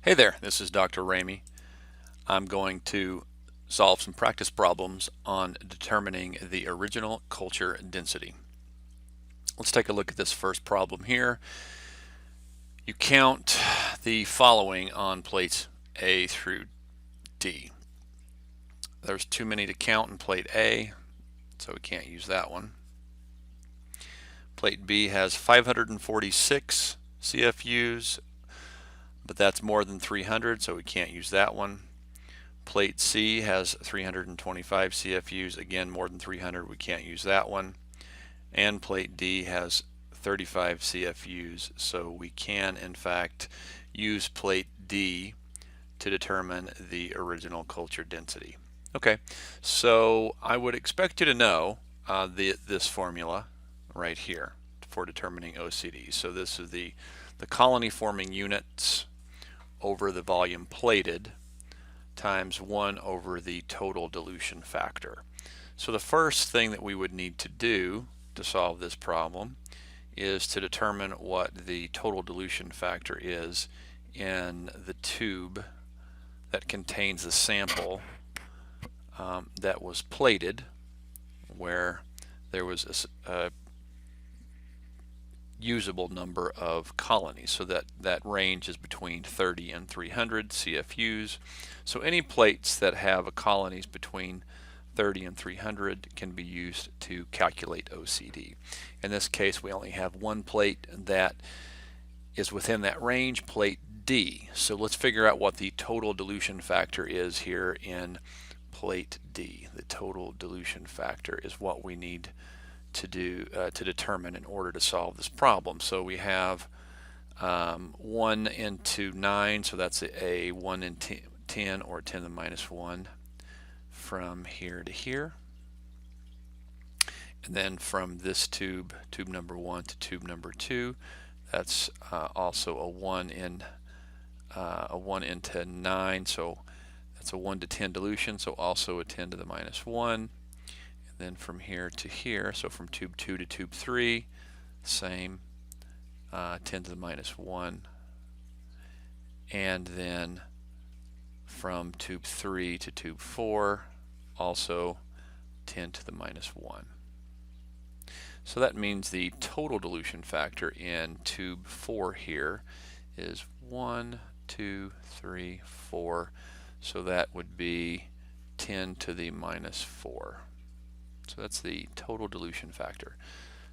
Hey there, this is Dr. Ramey. I'm going to solve some practice problems on determining the original culture density. Let's take a look at this first problem here. You count the following on plates A through D. There's too many to count in plate A, so we can't use that one. Plate B has 546 CFUs, but that's more than 300, so we can't use that one. Plate C has 325 CFUs, again more than 300, we can't use that one. And plate D has 35 CFUs, so we can in fact use plate D to determine the original culture density. Okay, so I would expect you to know this formula right here for determining OCD. So this is the colony forming units over the volume plated times 1 over the total dilution factor. So the first thing that we would need to do to solve this problem is to determine what the total dilution factor is in the tube that contains the sample that was plated, where there was a usable number of colonies. So that range is between 30 and 300 CFUs. So any plates that have colonies between 30 and 300 can be used to calculate OCD. In this case, we only have one plate that is within that range, plate D. So let's figure out what the total dilution factor is here in plate D. The total dilution factor is what we need to determine in order to solve this problem. So we have 1 into 9, so that's a 1 in 10 or 10 to the minus 1 from here to here. And then from this tube number 1 to tube number 2, that's also a 1 into 9, so that's a 1 to 10 dilution, so also a 10 to the minus 1. Then from here to here, so from tube 2 to tube 3, same, 10 to the minus 1. And then from tube 3 to tube 4, also 10 to the minus 1. So that means the total dilution factor in tube 4 here is 1, 2, 3, 4. So that would be 10 to the minus 4. So that's the total dilution factor.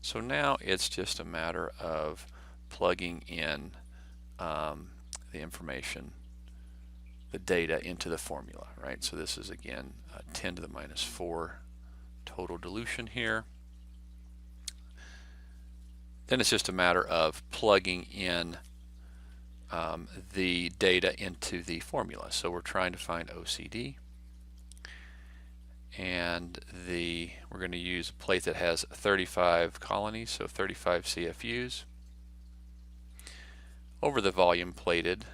So now it's just a matter of plugging in the information, the data into the formula, right? So this is again 10 to the minus 4 total dilution here. Then it's just a matter of plugging in the data into the formula. So we're trying to find OCD. And we're going to use a plate that has 35 colonies, so 35 CFUs. Over the volume plated,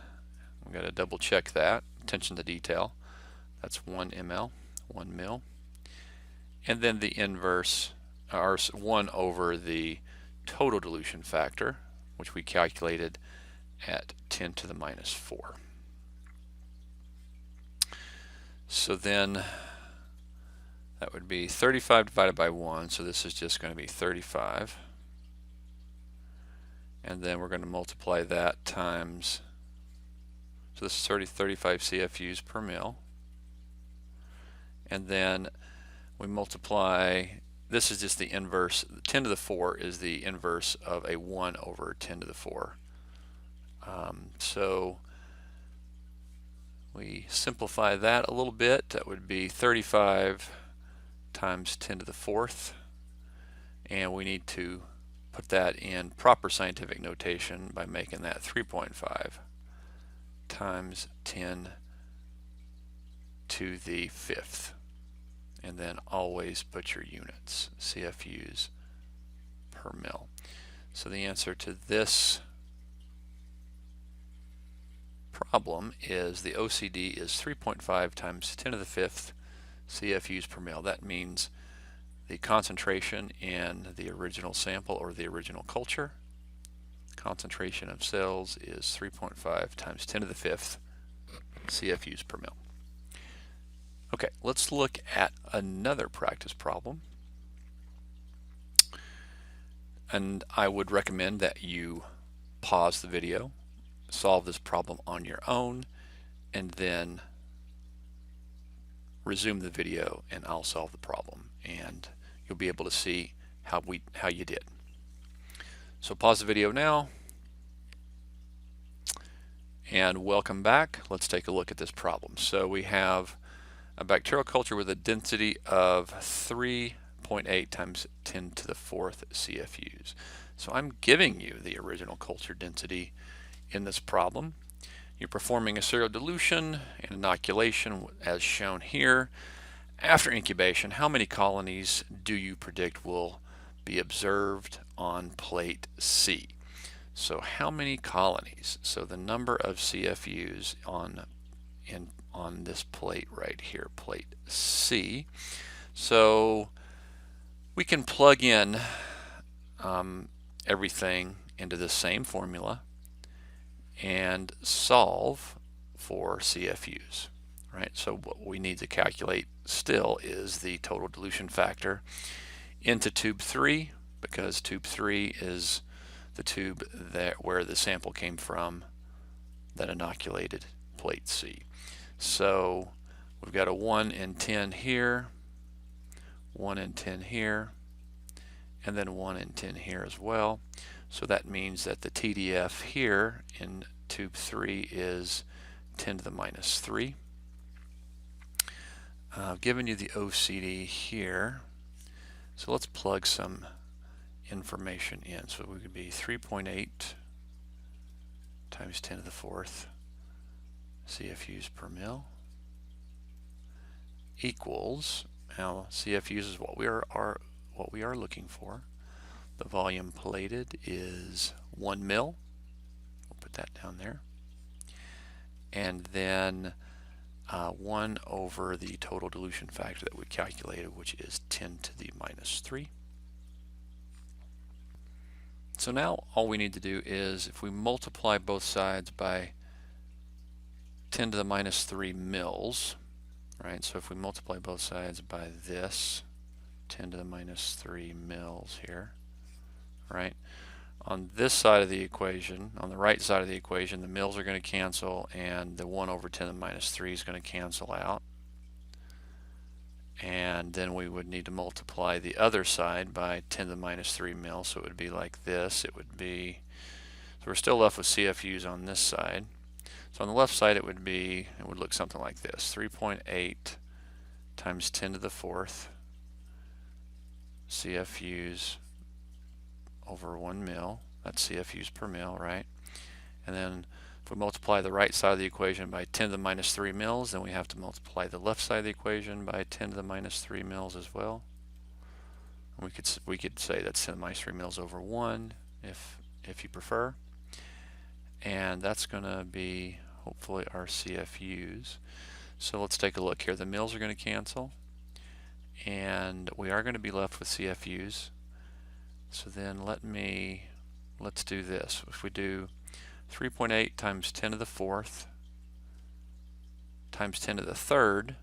we've got to double check that, attention to detail, that's 1 ml, 1 mil. And then the inverse, or 1 over the total dilution factor, which we calculated at 10 to the minus 4. So then that would be 35 divided by 1, so this is just going to be 35. And then we're going to multiply that times, so this is 35 CFUs per mil. And then we multiply, this is just the inverse, 10 to the 4 is the inverse of a 1 over 10 to the 4. So we simplify that a little bit, that would be 35 times 10 to the 4th, and we need to put that in proper scientific notation by making that 3.5 times 10 to the 5th, and then always put your units, CFUs per mil. So the answer to this problem is the OCD is 3.5 times 10 to the 5th CFUs per mil. That means the concentration in the original sample or the original culture, concentration of cells is 3.5 times 10 to the 5th CFUs per mil. Okay, let's look at another practice problem. And I would recommend that you pause the video, solve this problem on your own, and then resume the video and I'll solve the problem and you'll be able to see how you did. So pause the video now and welcome back. Let's take a look at this problem. So we have a bacterial culture with a density of 3.8 times 10 to the 4th CFUs. So I'm giving you the original culture density in this problem. You're performing a serial dilution and inoculation as shown here. After incubation, how many colonies do you predict will be observed on plate C? So how many colonies? So the number of CFUs on this plate right here, plate C. So we can plug in everything into the same formula and solve for CFUs, right? So what we need to calculate still is the total dilution factor into tube 3, because tube 3 is the tube where the sample came from that inoculated plate C. So we've got a 1 in 10 here, 1 in 10 here, and then 1 in 10 here as well. So that means that the TDF here in tube 3 is 10 to the minus 3. I've given you the OCD here. So let's plug some information in. So we could be 3.8 times 10 to the 4th CFUs per mil equals, now CFUs is what we are looking for. The volume plated is 1 mil. We'll put that down there. And then 1 over the total dilution factor that we calculated, which is 10 to the minus 3. So now all we need to do is, if we multiply both sides by 10 to the minus 3 mils, right? So if we multiply both sides by this, 10 to the minus 3 mils here, right? On this side of the equation, on the right side of the equation, the mils are going to cancel and the 1 over 10 to the minus 3 is going to cancel out. And then we would need to multiply the other side by 10 to the minus 3 mils, so it would be like this. It would be, so we're still left with CFUs on this side. So on the left side it would look something like this, 3.8 times 10 to the 4th CFUs over 1 mil. That's CFUs per mil, right? And then if we multiply the right side of the equation by 10 to the minus 3 mils, then we have to multiply the left side of the equation by 10 to the minus 3 mils as well. And we could say that's 10 to the minus 3 mils over 1 if you prefer. And that's going to be hopefully our CFUs. So let's take a look here. The mils are going to cancel and we are going to be left with CFUs. So then let's do this. If we do 3.8 times 10 to the 4th times 10 to the 3rd,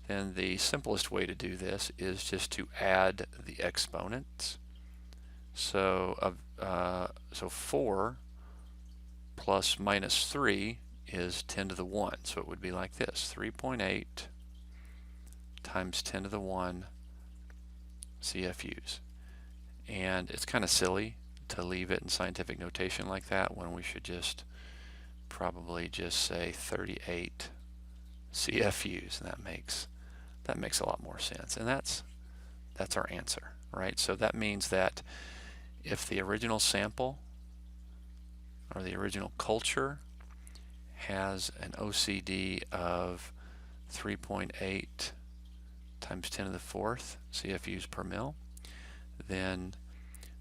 then the simplest way to do this is just to add the exponents. So 4 plus minus 3 is 10 to the 1. So it would be like this, 3.8 times 10 to the 1 CFUs. And it's kind of silly to leave it in scientific notation like that when we should just probably just say 38 CFUs, and that makes a lot more sense. And that's our answer, right? So that means that if the original sample or the original culture has an OCD of 3.8 times 10 to the 4th CFUs per mil, then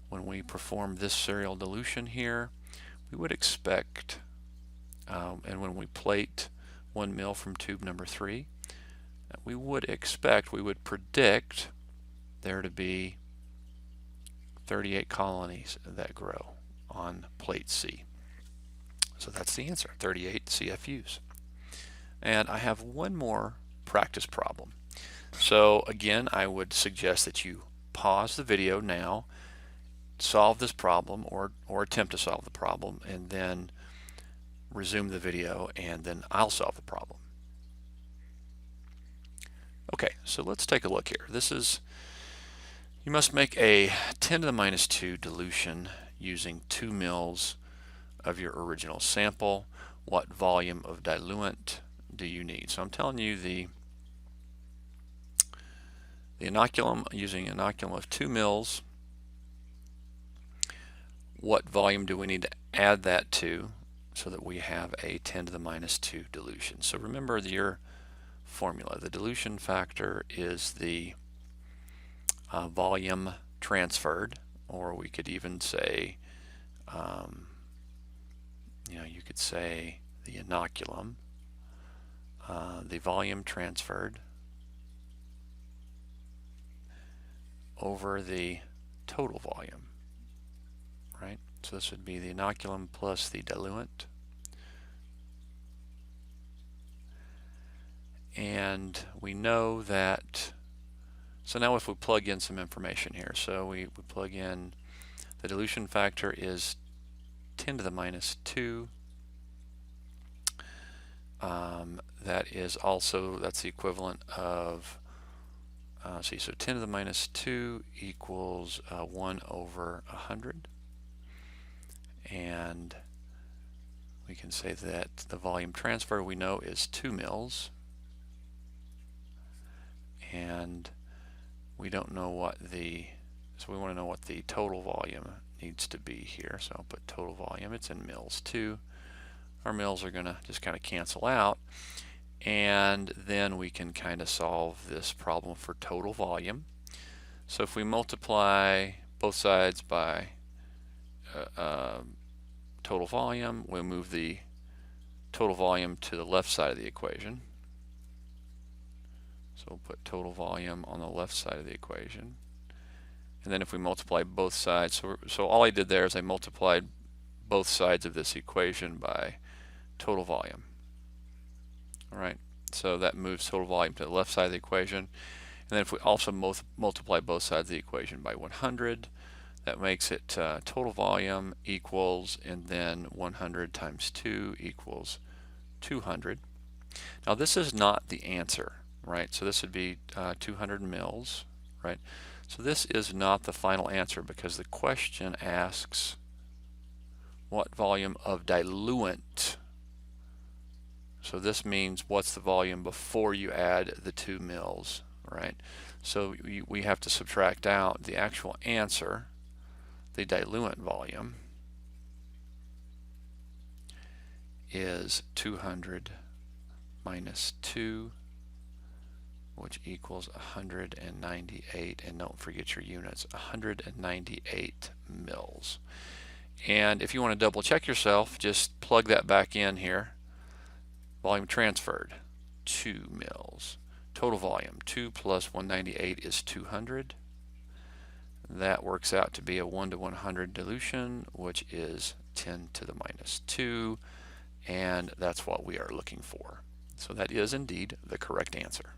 when we perform this serial dilution here, we would expect, and when we plate 1 mil from tube number 3, we would predict there to be 38 colonies that grow on plate C. So that's the answer, 38 CFUs. And I have one more practice problem. So again, I would suggest that you pause the video now, solve this problem or attempt to solve the problem, and then resume the video, and then I'll solve the problem. Okay, so let's take a look here. This is, you must make a 10 to the minus 2 dilution using 2 mils of your original sample. What volume of diluent do you need? So I'm telling you the inoculum, using inoculum of 2 mils, what volume do we need to add that to so that we have a 10 to the minus 2 dilution? So remember your formula. The dilution factor is the volume transferred, or we could even say, you could say the inoculum, the volume transferred over the total volume, right? So this would be the inoculum plus the diluent. And we know that, so now if we plug in some information here, so we plug in the dilution factor is 10 to the minus 2. That is also, that's the equivalent of, so 10 to the minus 2 equals 1 over 100. And we can say that the volume transfer we know is 2 mils. And we don't know what the, so we want to know what the total volume needs to be here. So I'll put total volume, it's in mils too. Our mils are going to just kind of cancel out, and then we can kind of solve this problem for total volume. So if we multiply both sides by total volume, we'll move the total volume to the left side of the equation. So we'll put total volume on the left side of the equation. And then if we multiply both sides, so all I did there is I multiplied both sides of this equation by total volume. All right, so that moves total volume to the left side of the equation. And then if we also multiply both sides of the equation by 100, that makes it total volume equals, and then 100 times 2 equals 200. Now this is not the answer, right? So this would be 200 mils, right? So this is not the final answer because the question asks what volume of diluent. So this means what's the volume before you add the 2 mils, right? So we have to subtract out the actual answer, the diluent volume is 200 minus 2, which equals 198, and don't forget your units, 198 mils. And if you want to double check yourself, just plug that back in here. Volume transferred, 2 mils. Total volume, 2 plus 198 is 200. That works out to be a 1 to 100 dilution, which is 10 to the minus 2, and that's what we are looking for. So that is indeed the correct answer.